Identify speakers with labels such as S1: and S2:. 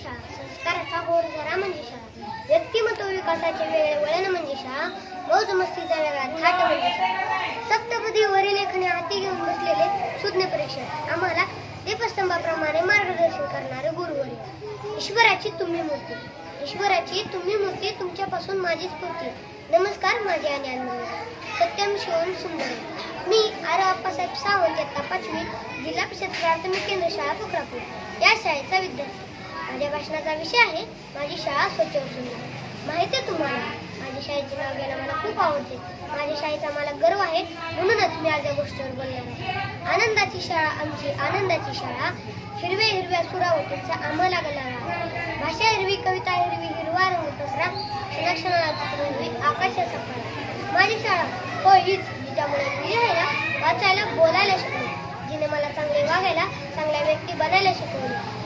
S1: शाळा, संस्काराचा गोर जरा म्हणजे शाळा, व्यक्तिमत्व विकासाचे वेगळे वळण म्हणजे शाळा, मौज मस्तीचा वेगळा थाट म्हणजे शाळा. सप्तपदीवरील लेखने हाती घेऊन बसलेले सुज्ञ परीक्षक, आम्हाला दीपस्तंभाप्रमाणे मार्गदर्शन करणारे गुरुवर्य. ईश्वराची तुम्ही मूर्ती, ईश्वराची तुम्ही मूर्ती, तुमच्यापासून माझी स्फूर्ती. नमस्कार माझे आणि सत्यम शिवम सुंदर. मी आर आप्पासाहेब सावंत, इयत्ता 5वी, जिल्हा परिषद प्राथमिक केंद्र शाळा पोखरापूर या शाळेचा विद्यार्थी. माझ्या भाषणाचा विषय आहे माझी शाळा स्वच्छ व सुंदर. माहिती आहे तुम्हाला, माझ्या शाळेचे नाव घ्यायला मला खूप आवडते. माझ्या शाळेचा मला गर्व आहे, म्हणूनच मी आज या गोष्टीवर बोलणार आहे. आनंदाची शाळा आमची, आनंदाची शाळा, हिरव्या हिरव्या सुरावटीचा आम्हाला गलाळा. भाषा हिरवी, कविता हिरवी, हिरवा रंग पसरा, क्षणाक्षणाला चित्र हिरवी, आकाशाचा पाळा. माझी शाळा हो हीच, जिच्यामुळे मी लिहायला, वाचायला, बोलायला शिकवली, जिने मला चांगले वागायला, चांगल्या व्यक्ती बनायला शिकवली.